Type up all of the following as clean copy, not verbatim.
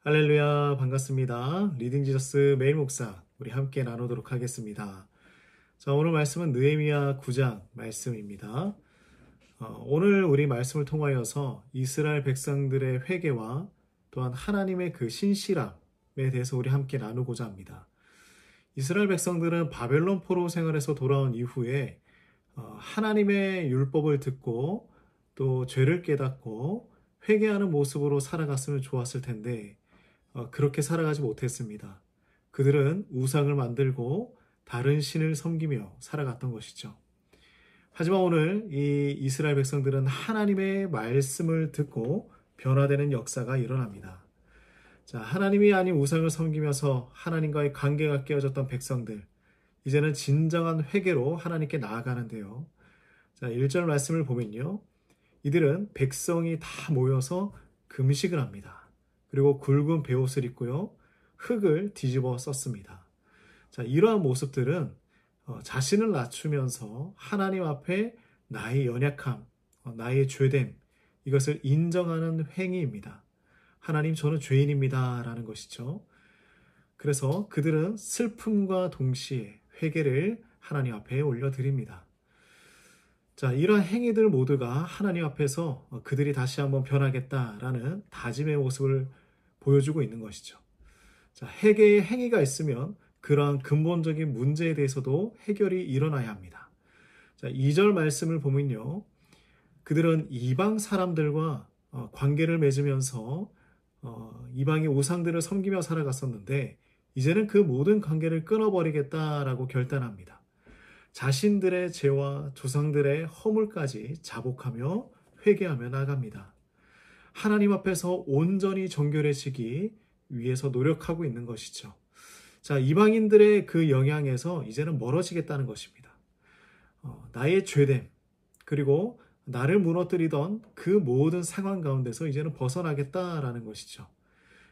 할렐루야, 반갑습니다. 리딩 지저스 매일 목사, 우리 함께 나누도록 하겠습니다. 자, 오늘 말씀은 느헤미야 9장 말씀입니다. 오늘 우리 말씀을 통하여서 이스라엘 백성들의 회개와 또한 하나님의 그 신실함에 대해서 우리 함께 나누고자 합니다. 이스라엘 백성들은 바벨론 포로 생활에서 돌아온 이후에 하나님의 율법을 듣고 또 죄를 깨닫고 회개하는 모습으로 살아갔으면 좋았을 텐데 그렇게 살아가지 못했습니다. 그들은 우상을 만들고 다른 신을 섬기며 살아갔던 것이죠. 하지만 오늘 이 이스라엘 백성들은 하나님의 말씀을 듣고 변화되는 역사가 일어납니다. 자, 하나님이 아닌 우상을 섬기면서 하나님과의 관계가 깨어졌던 백성들, 이제는 진정한 회개로 하나님께 나아가는데요. 자, 1절 말씀을 보면요. 이들은 백성이 다 모여서 금식을 합니다. 그리고 굵은 베옷을 입고요. 흙을 뒤집어 썼습니다. 자, 이러한 모습들은 자신을 낮추면서 하나님 앞에 나의 연약함, 나의 죄됨, 이것을 인정하는 행위입니다. 하나님, 저는 죄인입니다 라는 것이죠. 그래서 그들은 슬픔과 동시에 회개를 하나님 앞에 올려드립니다. 자, 이러한 행위들 모두가 하나님 앞에서 그들이 다시 한번 변하겠다라는 다짐의 모습을 보여주고 있는 것이죠. 자, 회개의 행위가 있으면 그러한 근본적인 문제에 대해서도 해결이 일어나야 합니다. 자, 2절 말씀을 보면요. 그들은 이방 사람들과 관계를 맺으면서 이방의 우상들을 섬기며 살아갔었는데 이제는 그 모든 관계를 끊어버리겠다라고 결단합니다. 자신들의 죄와 조상들의 허물까지 자복하며 회개하며 나갑니다. 하나님 앞에서 온전히 정결해지기 위해서 노력하고 있는 것이죠. 자, 이방인들의 그 영향에서 이제는 멀어지겠다는 것입니다. 나의 죄됨, 그리고 나를 무너뜨리던 그 모든 상황 가운데서 이제는 벗어나겠다라는 것이죠.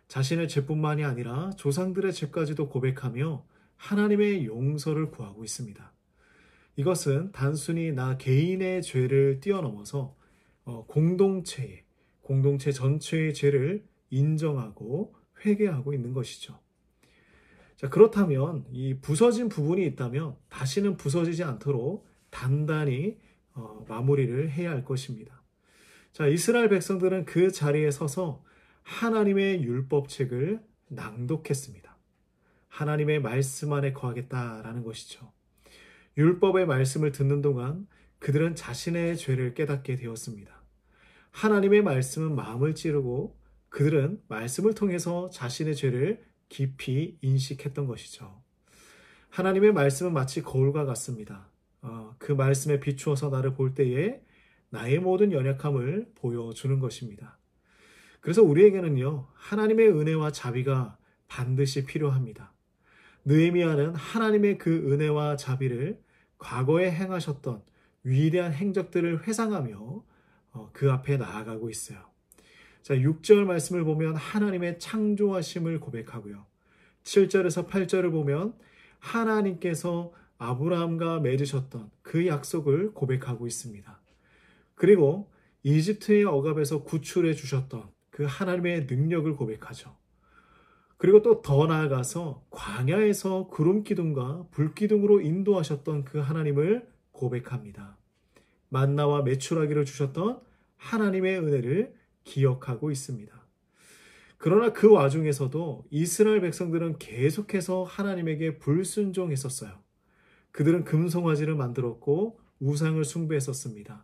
자신의 죄뿐만이 아니라 조상들의 죄까지도 고백하며 하나님의 용서를 구하고 있습니다. 이것은 단순히 나 개인의 죄를 뛰어넘어서 공동체 전체의 죄를 인정하고 회개하고 있는 것이죠. 자, 그렇다면 이 부서진 부분이 있다면 다시는 부서지지 않도록 단단히 마무리를 해야 할 것입니다. 자, 이스라엘 백성들은 그 자리에 서서 하나님의 율법책을 낭독했습니다. 하나님의 말씀 안에 거하겠다라는 것이죠. 율법의 말씀을 듣는 동안 그들은 자신의 죄를 깨닫게 되었습니다. 하나님의 말씀은 마음을 찌르고 그들은 말씀을 통해서 자신의 죄를 깊이 인식했던 것이죠. 하나님의 말씀은 마치 거울과 같습니다. 그 말씀에 비추어서 나를 볼 때에 나의 모든 연약함을 보여주는 것입니다. 그래서 우리에게는요, 하나님의 은혜와 자비가 반드시 필요합니다. 느헤미야는 하나님의 그 은혜와 자비를 과거에 행하셨던 위대한 행적들을 회상하며 그 앞에 나아가고 있어요. 자, 6절 말씀을 보면 하나님의 창조하심을 고백하고요. 7절에서 8절을 보면 하나님께서 아브라함과 맺으셨던 그 약속을 고백하고 있습니다. 그리고 이집트의 억압에서 구출해 주셨던 그 하나님의 능력을 고백하죠. 그리고 또 더 나아가서 광야에서 구름 기둥과 불 기둥으로 인도하셨던 그 하나님을 고백합니다. 만나와 메추라기를 주셨던 하나님의 은혜를 기억하고 있습니다. 그러나 그 와중에서도 이스라엘 백성들은 계속해서 하나님에게 불순종했었어요. 그들은 금송아지를 만들었고 우상을 숭배했었습니다.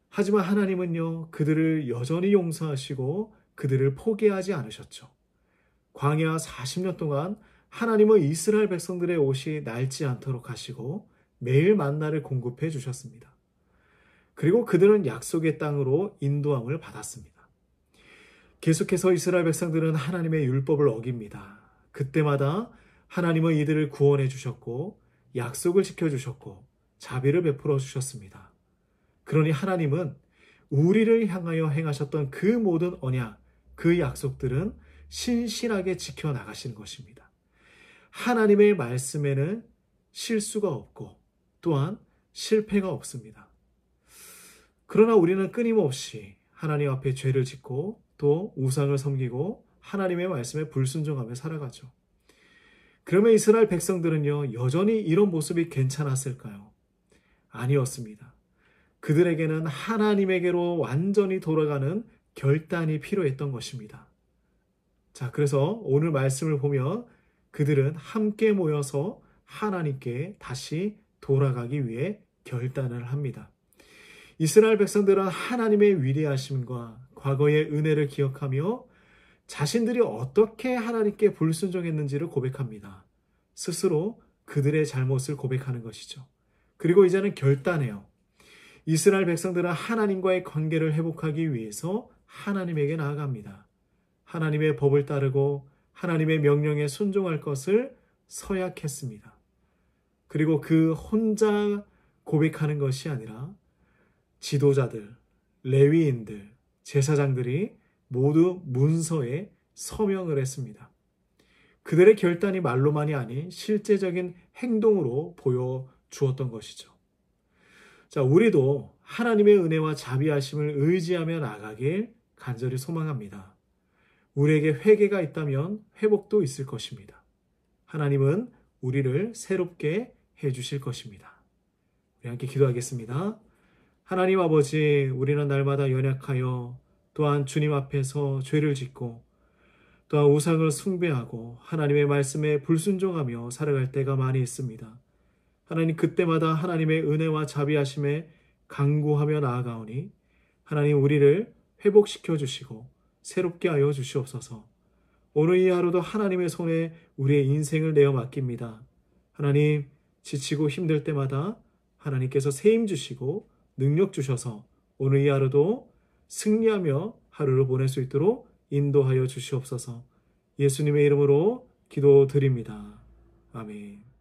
하지만 하나님은요, 그들을 여전히 용서하시고 그들을 포기하지 않으셨죠. 광야 40년 동안 하나님은 이스라엘 백성들의 옷이 낡지 않도록 하시고 매일 만나를 공급해 주셨습니다. 그리고 그들은 약속의 땅으로 인도함을 받았습니다. 계속해서 이스라엘 백성들은 하나님의 율법을 어깁니다. 그때마다 하나님은 이들을 구원해 주셨고 약속을 지켜주셨고 자비를 베풀어 주셨습니다. 그러니 하나님은 우리를 향하여 행하셨던 그 모든 언약, 그 약속들은 신실하게 지켜나가시는 것입니다. 하나님의 말씀에는 실수가 없고 또한 실패가 없습니다. 그러나 우리는 끊임없이 하나님 앞에 죄를 짓고 또 우상을 섬기고 하나님의 말씀에 불순종하며 살아가죠. 그러면 이스라엘 백성들은요, 여전히 이런 모습이 괜찮았을까요? 아니었습니다. 그들에게는 하나님에게로 완전히 돌아가는 결단이 필요했던 것입니다. 자, 그래서 오늘 말씀을 보면 그들은 함께 모여서 하나님께 다시 돌아가기 위해 결단을 합니다. 이스라엘 백성들은 하나님의 위대하심과 과거의 은혜를 기억하며 자신들이 어떻게 하나님께 불순종했는지를 고백합니다. 스스로 그들의 잘못을 고백하는 것이죠. 그리고 이제는 결단해요. 이스라엘 백성들은 하나님과의 관계를 회복하기 위해서 하나님에게 나아갑니다. 하나님의 법을 따르고 하나님의 명령에 순종할 것을 서약했습니다. 그리고 그 혼자 고백하는 것이 아니라 지도자들, 레위인들, 제사장들이 모두 문서에 서명을 했습니다. 그들의 결단이 말로만이 아닌 실제적인 행동으로 보여주었던 것이죠. 자, 우리도 하나님의 은혜와 자비하심을 의지하며 나가길 간절히 소망합니다. 우리에게 회개가 있다면 회복도 있을 것입니다. 하나님은 우리를 새롭게 해주실 것입니다. 우리 함께 기도하겠습니다. 하나님 아버지, 우리는 날마다 연약하여 또한 주님 앞에서 죄를 짓고 또한 우상을 숭배하고 하나님의 말씀에 불순종하며 살아갈 때가 많이 있습니다. 하나님, 그때마다 하나님의 은혜와 자비하심에 간구하며 나아가오니 하나님, 우리를 회복시켜 주시고 새롭게 하여 주시옵소서. 오늘 이 하루도 하나님의 손에 우리의 인생을 내어 맡깁니다. 하나님, 지치고 힘들 때마다 하나님께서 새 힘 주시고 능력 주셔서 오늘 이 하루도 승리하며 하루를 보낼 수 있도록 인도하여 주시옵소서. 예수님의 이름으로 기도드립니다. 아멘.